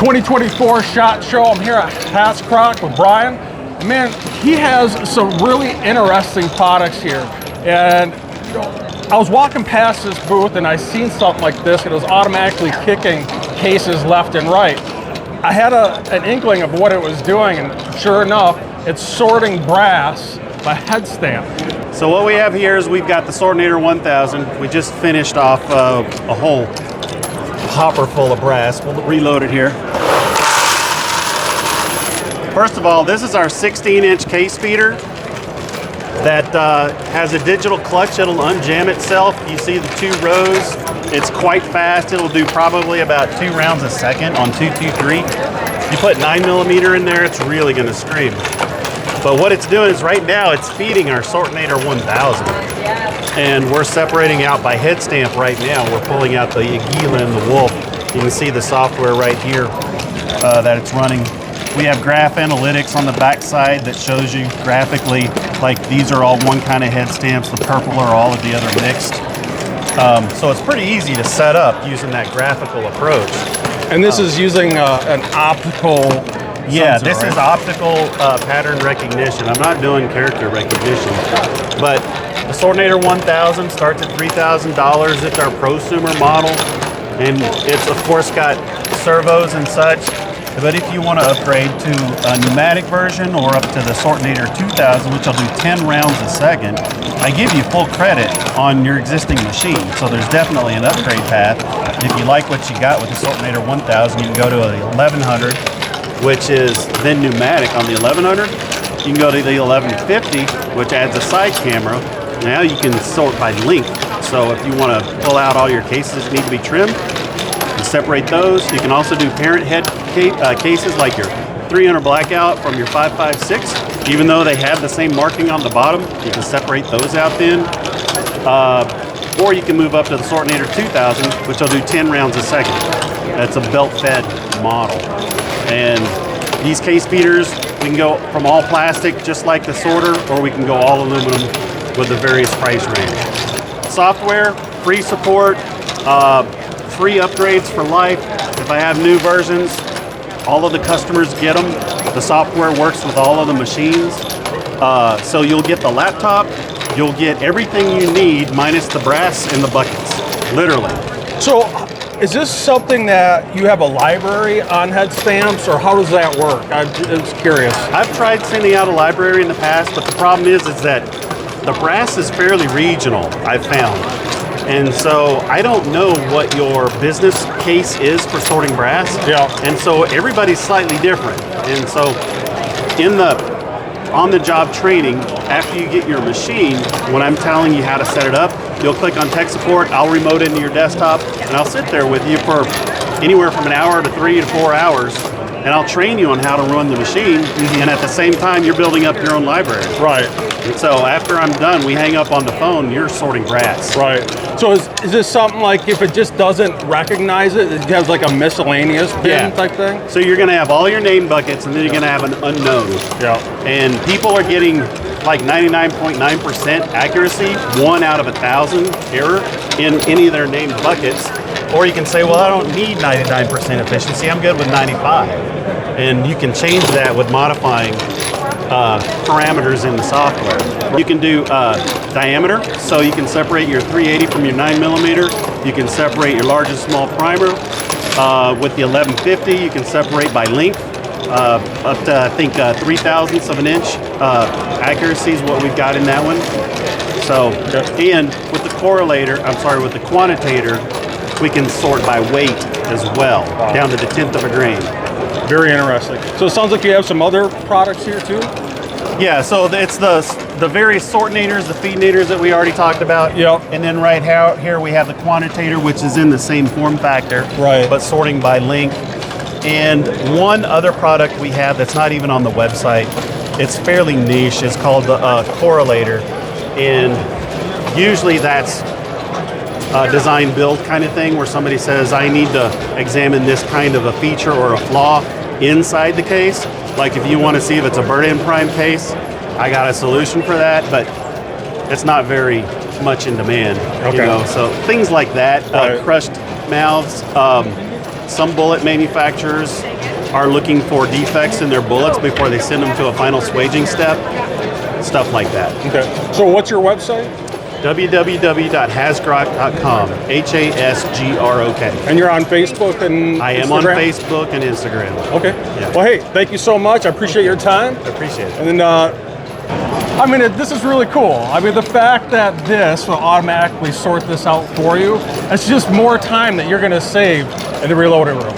2024 SHOT Show. I'm here at Hasgrok with Brian. And man, he has some really interesting products here. And you know, I was walking past this booth and I seen something like this. It was automatically kicking cases left and right. I had an inkling of what it was doing, and sure enough, it's sorting brass by Headstamp. So what we have here is we've got the Sortinator 1000. We just finished off a whole hopper full of brass. We'll reload it here. First of all, this is our 16-inch case feeder that has a digital clutch. It'll unjam itself. You see the 2 rows. It's quite fast. It'll do probably about 2 rounds a second on 223. You put 9mm in there, it's really going to scream. But what it's doing is right now it's feeding our Sortinator 1000. And we're separating out by Headstamp right now. We're pulling out the Aguila and the Wolf. You can see the software right here that it's running. We have graph analytics on the back side that shows you graphically, like these are all one kind of head stamps, the purple are all of the other mixed. So it's pretty easy to set up using that graphical approach. And this is using an optical Yeah, sensor, this right? is optical pattern recognition. I'm not doing character recognition. But the Sortinator 1000 starts at $3,000. It's our prosumer model. And it's of course got servos and such. But if you want to upgrade to a pneumatic version or up to the Sortinator 2000, which will do 10 rounds a second, I give you full credit on your existing machine. So there's definitely an upgrade path. If you like what you got with the Sortinator 1000, you can go to the 1100, which is then pneumatic on the 1100. You can go to the 1150, which adds a side camera. Now you can sort by length. So if you want to pull out all your cases that need to be trimmed, you separate those. You can also do parent head cases like your 300 blackout from your 556. Even though they have the same marking on the bottom, you can separate those out then. Or you can move up to the Sortinator 2000, which will do 10 rounds a second. That's a belt-fed model. And these case feeders, we can go from all plastic, just like the sorter, or we can go all aluminum with the various price range. Software, free support, free upgrades for life. If I have new versions, all of the customers get them. The software works with all of the machines. So you'll get the laptop, you'll get everything you need minus the brass and the buckets, literally. So is this something that you have a library on Headstamps, or how does that work? I'm just curious. I've tried sending out a library in the past, but the problem is that the brass is fairly regional, I've found. And so I don't know what your business case is for sorting brass. Yeah. And so everybody's slightly different. And so in the on-the-job training, after you get your machine, when I'm telling you how to set it up, you'll click on tech support, I'll remote into your desktop, and I'll sit there with you for anywhere from an hour to 3 to 4 hours, and I'll train you on how to run the machine, and at the same time, you're building up your own library. Right. And so after I'm done, we hang up on the phone, you're sorting brass. Right. So is this something like if it just doesn't recognize it, it has like a miscellaneous pin type thing? So you're gonna have all your name buckets, and then you're gonna have an unknown. Yeah. And people are getting like 99.9% accuracy, 1 out of 1,000 error in any of their named buckets. Or you can say, well, I don't need 99% efficiency, I'm good with 95. And you can change that with modifying parameters in the software. You can do diameter, so you can separate your 380 from your 9mm. You can separate your large and small primer. With the 1150, you can separate by length. Up to, I think, 3/1000ths of an inch accuracy is what we've got in that one. So, and with the with the quantitator, we can sort by weight as well, down to the 1/10 of a grain. Very interesting. So it sounds like you have some other products here too? Yeah, so it's the various Sortinators, the Feednators that we already talked about. Yep. And then right here we have the quantitator, which is in the same form factor, right, but sorting by length. And one other product we have that's not even on the website, it's fairly niche, it's called the correlator. And usually that's a design build kind of thing where somebody says, I need to examine this kind of a feature or a flaw inside the case. Like if you want to see if it's a burn-in prime case, I got a solution for that, but it's not very much in demand. Okay. You know, so things like that, Right. Crushed mouths, some bullet manufacturers are looking for defects in their bullets before they send them to a final swaging step, stuff like that. Okay. So what's your website? www.hasgrok.com, Hasgrok. And you're on Facebook and I am Instagram? on Facebook and Instagram. Okay. Yeah. Well, hey, thank you so much. I appreciate your time. I appreciate it. And then, I mean, this is really cool. I mean, the fact that this will automatically sort this out for you, it's just more time that you're going to save in the reloading room.